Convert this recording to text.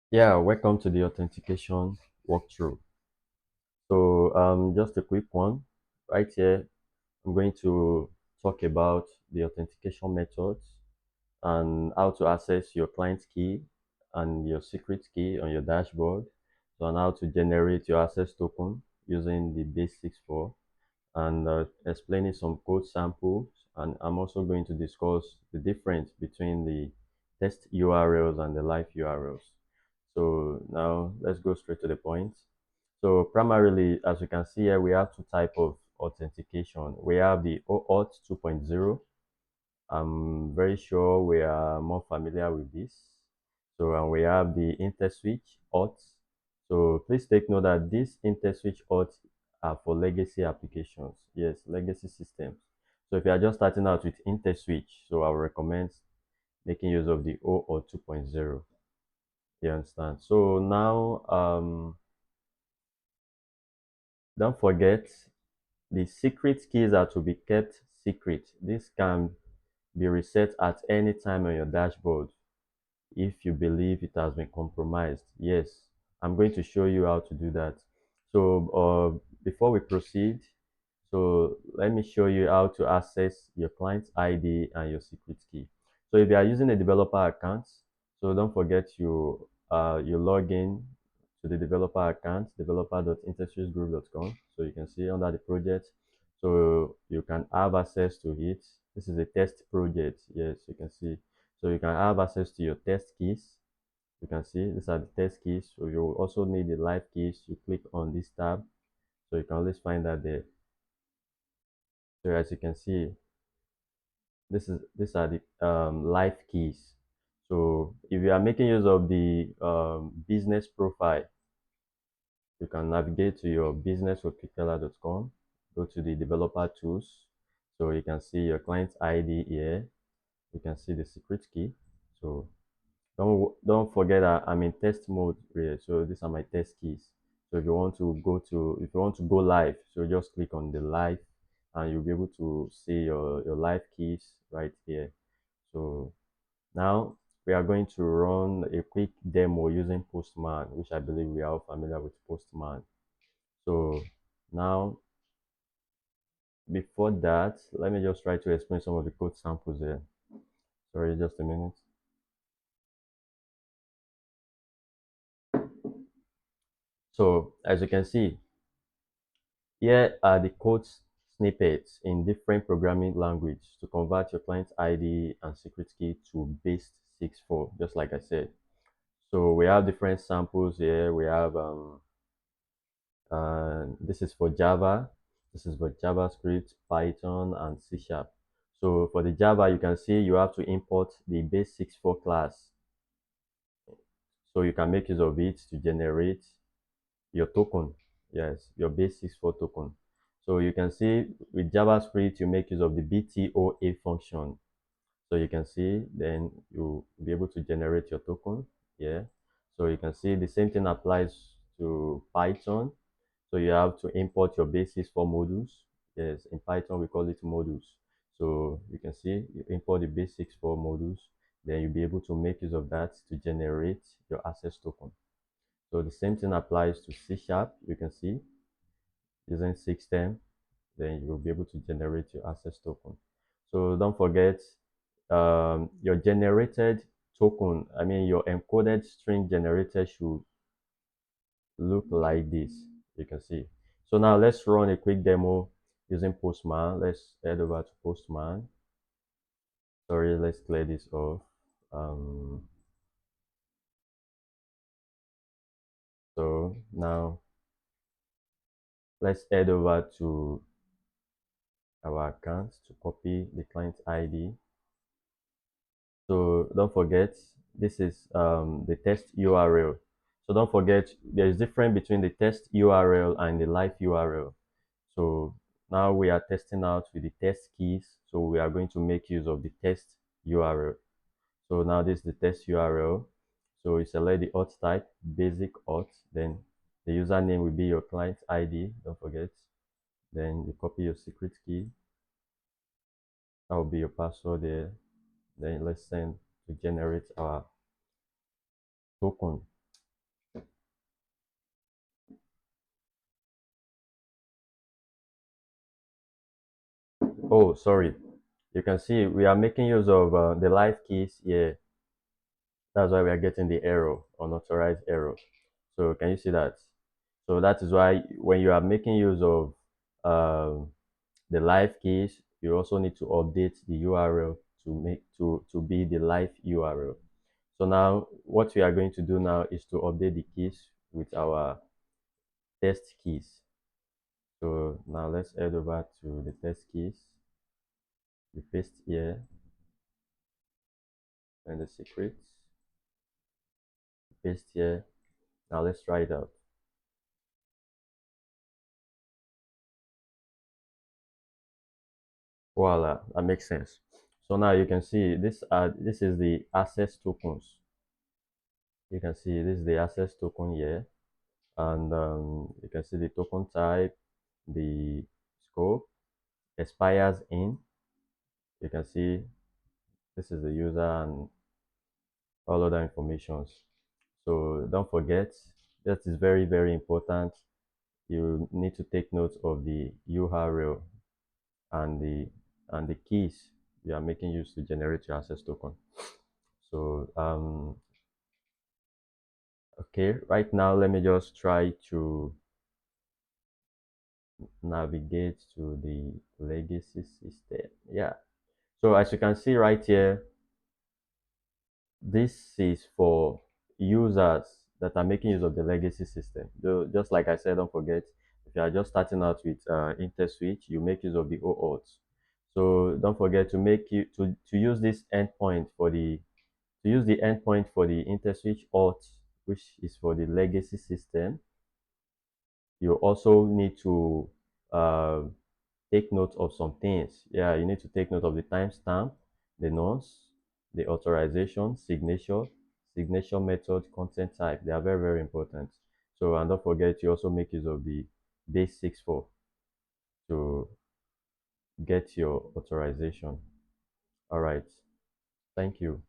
Yeah, welcome to the authentication walkthrough. Just a quick one. Right here, I'm going to talk about the authentication methods and how to access your client key and your secret key on your dashboard. And how to generate your access token using the base 64 and explaining some code samples. And I'm also going to discuss the difference between the test URLs and the live URLs. So now let's go straight to the point. So primarily, as you can see here, we have two types of authentication. We have the OAuth 2.0. I'm very sure we are more familiar with this. So and we have the Interswitch Auth. So please take note that this Interswitch Auth are for legacy applications. Yes, legacy systems. So if you are just starting out with Interswitch, so I would recommend making use of the OAuth 2.0. You understand? So now, don't forget the secret keys are to be kept secret. This can be reset at any time on your dashboard if you believe it has been compromised. Yes, I'm going to show you how to do that. So before we proceed, so let me show you how to access your client's ID and your secret key. So if you are using a developer account, so don't forget you log in to the developer account, developer.interswitchgroup.com. So you can see under the project, so you can have access to it. This is a test project. Yes, you can see. So you can have access to your test keys. You can see these are the test keys. So you will also need the live keys. You click on this tab, so you can always find that there. So as you can see, these are the live keys. So if you are making use of the business profile, you can navigate to your business.quickteller.com, go to the developer tools. So you can see your client's ID here. You can see the secret key. So don't forget that I'm in test mode here. So these are my test keys. So if you want to go live, so just click on the live and you'll be able to see your live keys right here. So now we are going to run a quick demo using Postman, which I believe we are all familiar with Postman. So now before that, let me just try to explain some of the code samples here. Sorry, just a minute. So as you can see, here are the code snippets in different programming language to convert your client's ID and secret key to base 64, just like I said. So we have different samples here. We have this is for Java, this is for JavaScript, Python, and C Sharp. So for the Java, you can see you have to import the base 64 class. So you can make use of it to generate your token. Yes, your base 64 token. So you can see with JavaScript, you make use of the BTOA function. So you can see, then you'll be able to generate your token. Yeah. So you can see the same thing applies to Python. So you have to import your base 64 modules. Yes, in Python we call it modules. So you can see you import the base 64 modules, then you'll be able to make use of that to generate your access token. So the same thing applies to C Sharp. You can see using system, then you'll be able to generate your access token. So don't forget your generated token, I mean your encoded string generator should look like this. You can see. So now let's run a quick demo using Postman. Let's head over to Postman. Sorry, let's clear this off. Um, so now let's head over to our account to copy the client ID. So don't forget, this is the test URL. So don't forget, there is difference between the test URL and the live URL. So now we are testing out with the test keys. So we are going to make use of the test URL. So now this is the test URL. So you select the auth type, basic auth. Then the username will be your client ID. Don't forget. Then you copy your secret key. That will be your password there. Then let's send to generate our token. Oh, sorry. You can see we are making use of the live keys here. That's why we are getting the error, unauthorized error. So can you see that? So that is why when you are making use of um, the live keys, you also need to update the URL to be the live URL. So now what we are going to do now is to update the keys with our test keys. So now let's head over to the test keys. You paste here and the secrets. Paste here. Now let's try it out. Voila, that makes sense. So now you can see this is the access tokens. You can see this is the access token here, and you can see the token type, the scope, expires in. You can see this is the user and all other informations. So don't forget, that is very, very important. You need to take note of the URL and the keys you are making use to generate your access token. So okay, right now let me just try to navigate to the legacy system. Yeah. So as you can see right here, this is for users that are making use of the legacy system. Though, just like I said, don't forget, if you are just starting out with Interswitch, you make use of the OAuth. So don't forget to to use this endpoint for the to use the endpoint for the Interswitch auth, which is for the legacy system. You also need to uh, take note of some things. Yeah, you need to take note of the timestamp, the nonce, the authorization, signature method, content type. They are very, very important. So, and don't forget, you also make use of the base 64 to get your authorization. All right. Thank you.